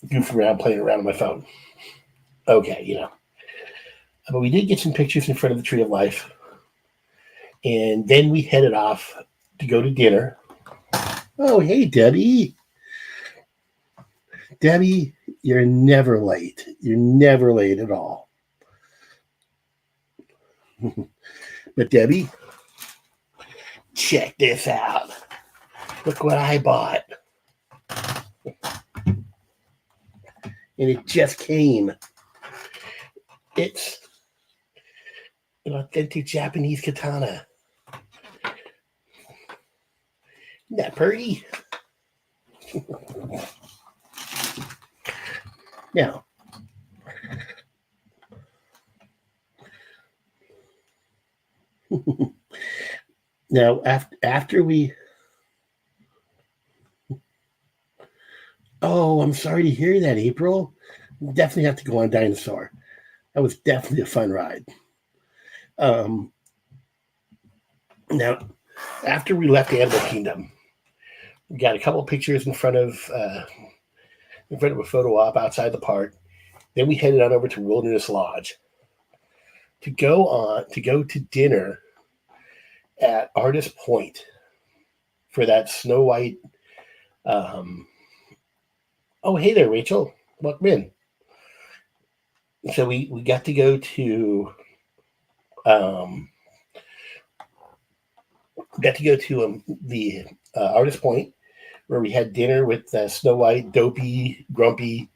goofing around, playing around on my phone. Okay. But we did get some pictures in front of the Tree of Life, and then we headed off to go to dinner. Oh, hey, Debbie. Debbie, you're never late. You're never late at all. But Debbie, check this out. Look what I bought. And it just came. It's an authentic Japanese katana. Isn't that pretty? Now, after we... Oh, I'm sorry to hear that, April. Definitely have to go on Dinosaur. That was definitely a fun ride. Now, after we left Animal Kingdom, we got a couple of pictures in front of a photo op outside the park. Then we headed on over to Wilderness Lodge to go to dinner at Artist Point for that Snow White. Oh, hey there, Rachel. Welcome in. So we got to go to the Artist Point, where we had dinner with Snow White, Dopey, Grumpy,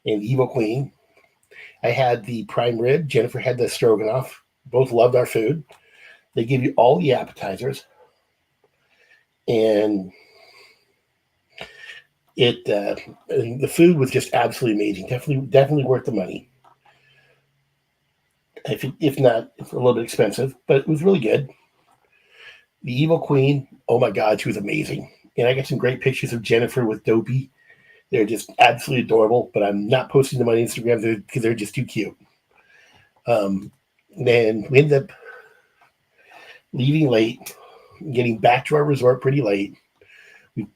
and Evil Queen. I had the prime rib. Jennifer had the stroganoff. Both loved our food. They give you all the appetizers, and the food was just absolutely amazing. Definitely worth the money. If not, it's a little bit expensive, but it was really good. The Evil Queen, oh my God, she was amazing. And I got some great pictures of Jennifer with Dopey. They're just absolutely adorable, but I'm not posting them on Instagram because they're just too cute. Then we ended up leaving late, getting back to our resort pretty late.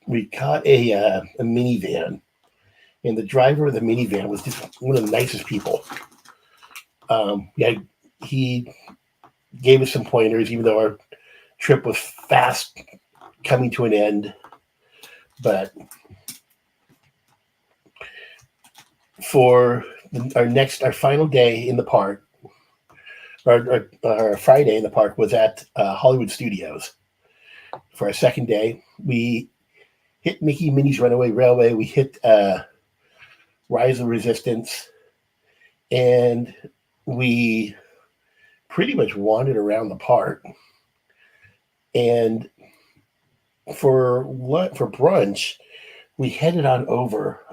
We caught a minivan, and the driver of the minivan was just one of the nicest people. He gave us some pointers, even though our trip was fast coming to an end. But for our final day in the park, our Friday in the park was at Hollywood Studios. For our second day, we hit Mickey and Minnie's Runaway Railway. We hit Rise of Resistance, and we pretty much wandered around the park. And for brunch, we headed on over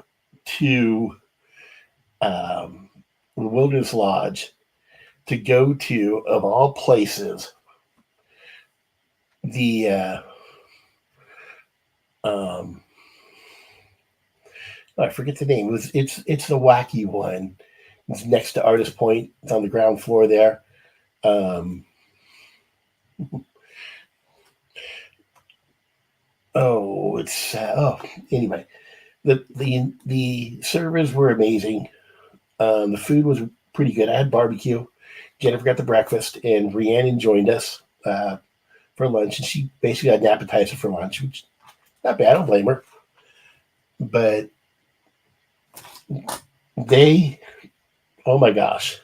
to the Wilderness Lodge to go to, of all places, the I forget the name. It's the wacky one. It's next to Artist Point. It's on the ground floor there. Anyway, the servers were amazing. The food was pretty good. I had barbecue. Jennifer got the breakfast, and Rhiannon joined us for lunch, and she basically had an appetizer for lunch, which not bad. I don't blame her. But oh my gosh.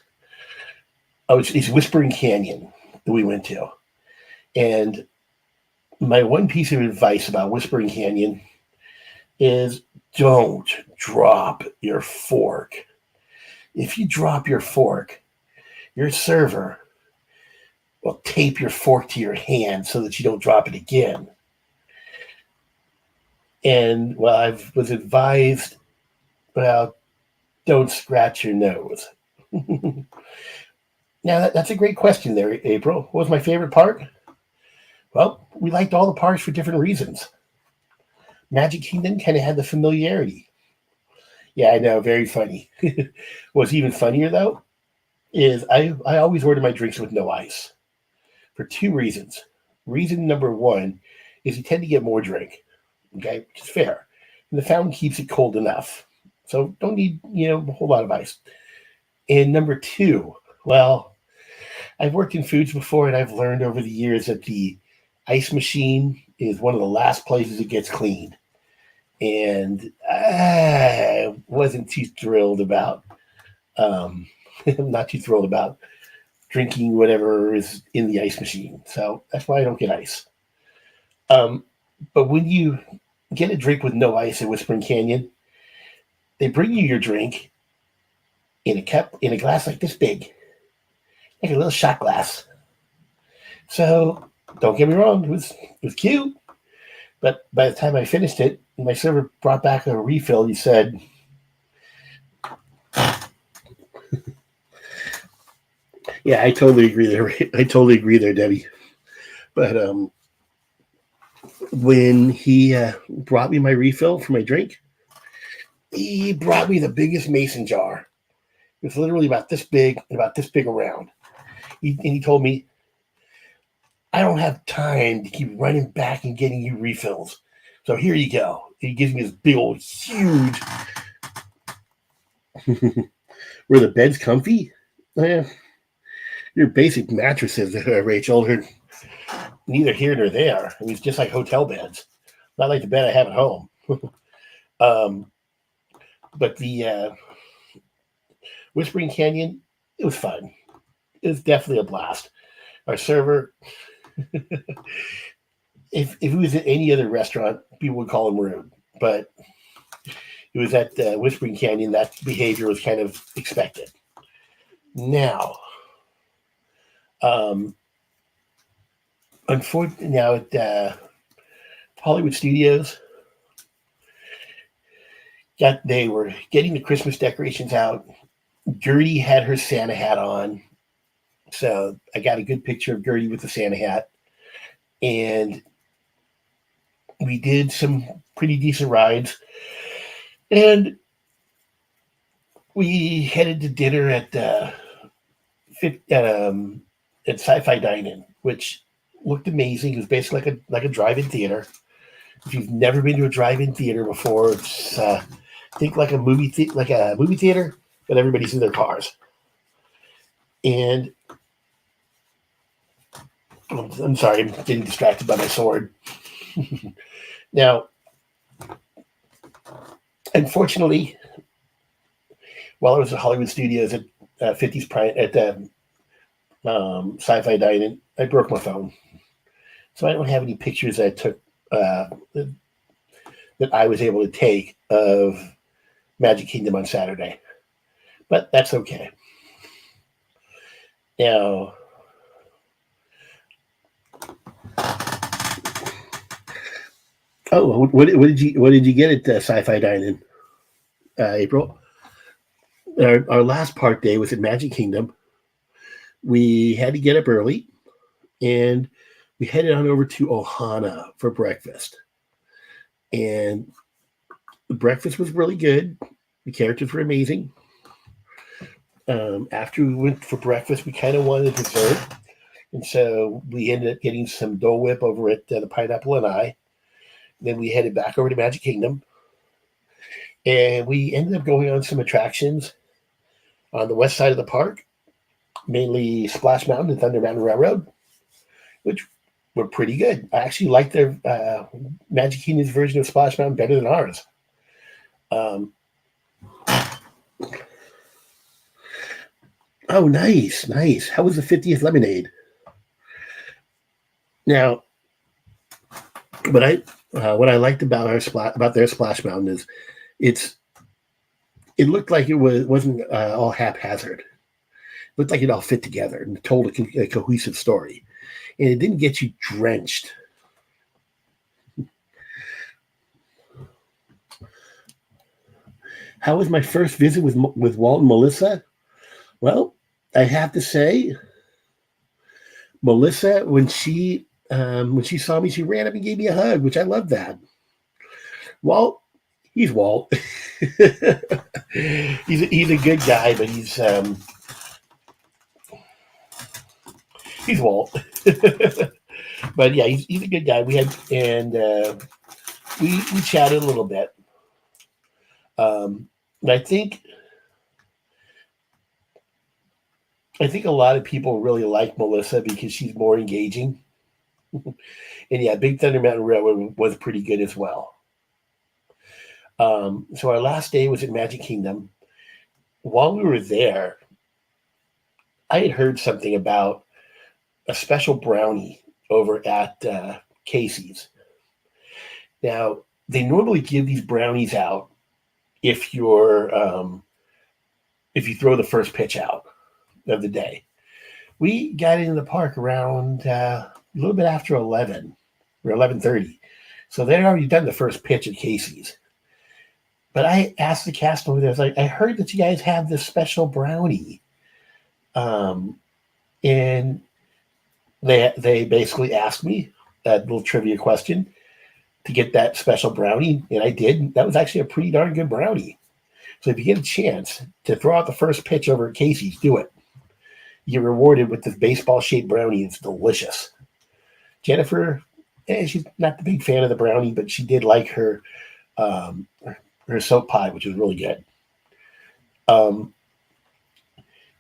Oh, it's Whispering Canyon that we went to. And my one piece of advice about Whispering Canyon is don't drop your fork. If you drop your fork, your server Well, tape your fork to your hand so that you don't drop it again. And well, I was advised, well, don't scratch your nose. Now, that's a great question there, April. What was my favorite part? Well, we liked all the parks for different reasons. Magic Kingdom kind of had the familiarity. Yeah, I know, very funny. What's even funnier, though, is I always order my drinks with no ice for two reasons. Reason number one is you tend to get more drink, okay, which is fair. And the fountain keeps it cold enough. So don't need, a whole lot of ice. And number two, well, I've worked in foods before and I've learned over the years that the ice machine is one of the last places it gets cleaned. And I wasn't too thrilled about, I'm not too thrilled about drinking whatever is in the ice machine. So that's why I don't get ice. But when you get a drink with no ice at Whispering Canyon, they bring you your drink in a glass like this big, like a little shot glass. So don't get me wrong, it was cute. But by the time I finished it, my server brought back a refill. He said, "Yeah, I totally agree there. I totally agree there, Debbie." But when he brought me my refill for my drink, he brought me the biggest mason jar. It was literally about this big and about this big around. He told me, "I don't have time to keep running back and getting you refills. So here you go." He gives me this big old huge. Were the beds comfy? Your basic mattresses, Rachel, are neither here nor there. I mean, it's just like hotel beds, not like the bed I have at home. But the Whispering Canyon, it was fun. It was definitely a blast. Our server, if it was at any other restaurant, people would call him rude. But it was at Whispering Canyon, that behavior was kind of expected. Now, unfortunately, now at Hollywood Studios, they were getting the Christmas decorations out. Gertie had her Santa hat on. So I got a good picture of Gertie with the Santa hat. And we did some pretty decent rides. And we headed to dinner at Sci-Fi Dine-In, which looked amazing. It was basically like a drive-in theater. If you've never been to a drive-in theater before, it's think like a movie theater, but everybody's in their cars. And I'm sorry, I'm getting distracted by my sword. Now, unfortunately, while I was at Hollywood Studios at 50s Prime at the Sci-Fi Dine-In, I broke my phone, so I don't have any pictures that I took that I was able to take of Magic Kingdom on Saturday, but that's okay. Now, what did you get at Sci-Fi Dine-In, April? Our last park day was at Magic Kingdom. We had to get up early, and we headed on over to Ohana for breakfast. And the breakfast was really good. The characters were amazing. After we went for breakfast, we kind of wanted dessert. And so we ended up getting some Dole Whip over at the Pineapple and I. Then we headed back over to Magic Kingdom. And we ended up going on some attractions on the west side of the park, mainly Splash Mountain and Thunder Mountain Railroad, which were pretty good. I actually liked their Magic Kingdom's version of Splash Mountain better than ours. Oh, nice. How was the 50th lemonade? Now, what I liked about their Splash Mountain is it looked like it wasn't all haphazard. looked like it all fit together and told a cohesive story. And it didn't get you drenched. How was my first visit with Walt and Melissa? Well, I have to say, Melissa, when she saw me, she ran up and gave me a hug, which I love that. Walt, he's Walt. he's a good guy, but he's Walt. But yeah, he's a good guy. We chatted a little bit. And I think a lot of people really like Melissa because she's more engaging. And yeah, Big Thunder Mountain Railroad was pretty good as well. So our last day was at Magic Kingdom. While we were there, I had heard something about a special brownie over at Casey's. Now, they normally give these brownies out if you throw the first pitch out of the day. We got into the park around a little bit after 11 or 11:30. So they'd already done the first pitch at Casey's. But I asked the cast over there, I was like, I heard that you guys have this special brownie. And they basically asked me that little trivia question to get that special brownie, and I did. That was actually a pretty darn good brownie. So if you get a chance to throw out the first pitch over at Casey's, do it. You get rewarded with this baseball-shaped brownie. It's delicious. Jennifer, she's not the big fan of the brownie, but she did like her soap pie, which was really good.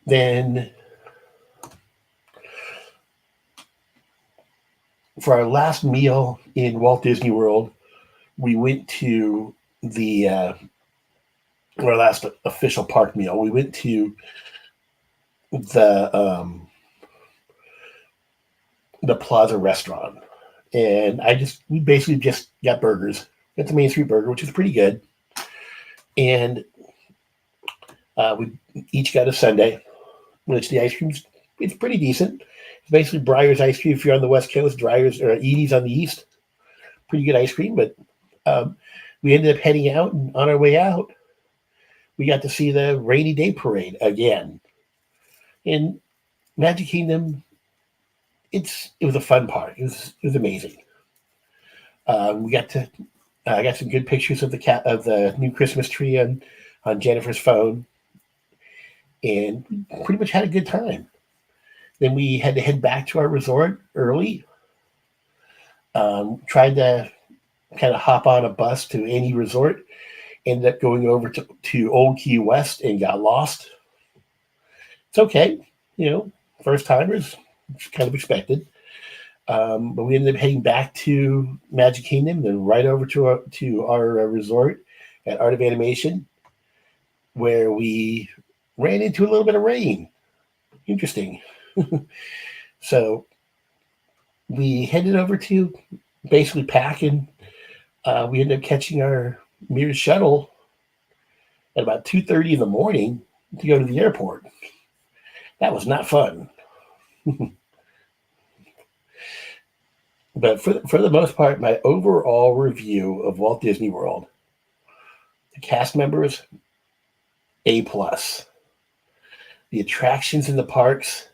Then for our last meal in Walt Disney World, we went to our last official park meal. We went to the Plaza restaurant, and we basically just got burgers. Got the Main Street burger, which is pretty good, and we each got a sundae, which the ice cream's it's pretty decent. It's basically Breyer's ice cream if you're on the West Coast, Breyer's or Edie's on the East. Pretty good ice cream, but we ended up heading out, and on our way out, we got to see the Rainy Day Parade again. In Magic Kingdom, it was a fun park. It was amazing. We got to I got some good pictures of the new Christmas tree on Jennifer's phone, and pretty much had a good time. Then we had to head back to our resort early. Tried to kind of hop on a bus to any resort. Ended up going over to Old Key West and got lost. It's okay. First timers, it's kind of expected. But we ended up heading back to Magic Kingdom, then right over to our resort at Art of Animation, where we ran into a little bit of rain. Interesting. So we headed over to basically pack, and we ended up catching our Mears shuttle at about 2:30 in the morning to go to the airport. That was not fun. But for the most part, my overall review of Walt Disney World, the cast members, A+. The attractions in the parks,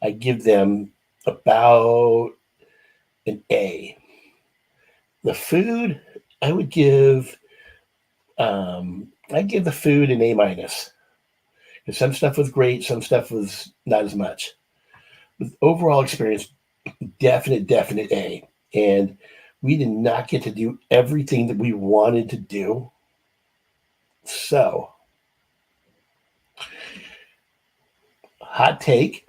I give them about an A. The food, I would give, I'd give the food an A-. Because some stuff was great, some stuff was not as much. The overall experience, definite A. And we did not get to do everything that we wanted to do. So, hot take,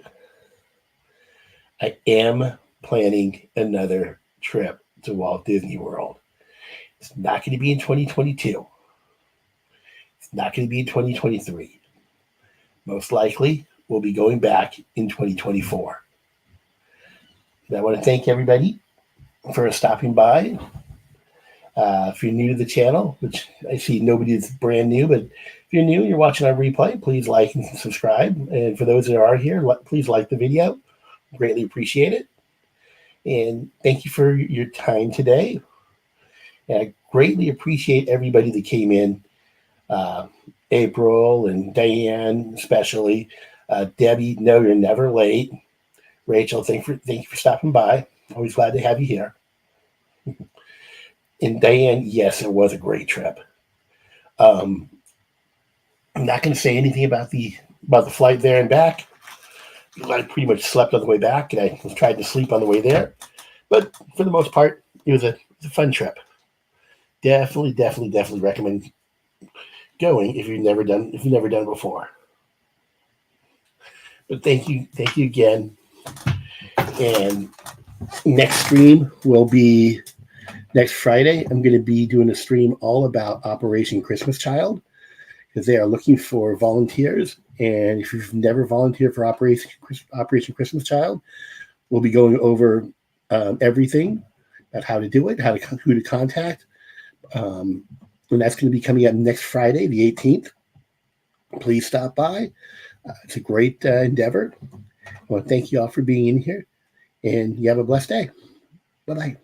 I am planning another trip to Walt Disney World. It's not going to be in 2022. It's not going to be in 2023. Most likely, we'll be going back in 2024. And I want to thank everybody for stopping by. If you're new to the channel, which I see nobody is brand new, but if you're new, you're watching on replay, please like and subscribe. And for those that are here, please like the video. Greatly appreciate it. And thank you for your time today. And I greatly appreciate everybody that came in. April and Diane, especially. Debbie, no, you're never late. Rachel, thank you for stopping by. Always glad to have you here. And Diane, yes, it was a great trip. I'm not going to say anything about the flight there and back. I pretty much slept on the way back, and I tried to sleep on the way there. But for the most part, it was a fun trip. Definitely recommend going if you've never done it before. But thank you again. And next stream will be next Friday. I'm going to be doing a stream all about Operation Christmas Child, because they are looking for volunteers. And if you've never volunteered for Operation Christmas Child, we'll be going over everything about how to do it, who to contact. And that's going to be coming up next Friday, the 18th. Please stop by. It's a great endeavor. I want to thank you all for being in here, and you have a blessed day. Bye-bye.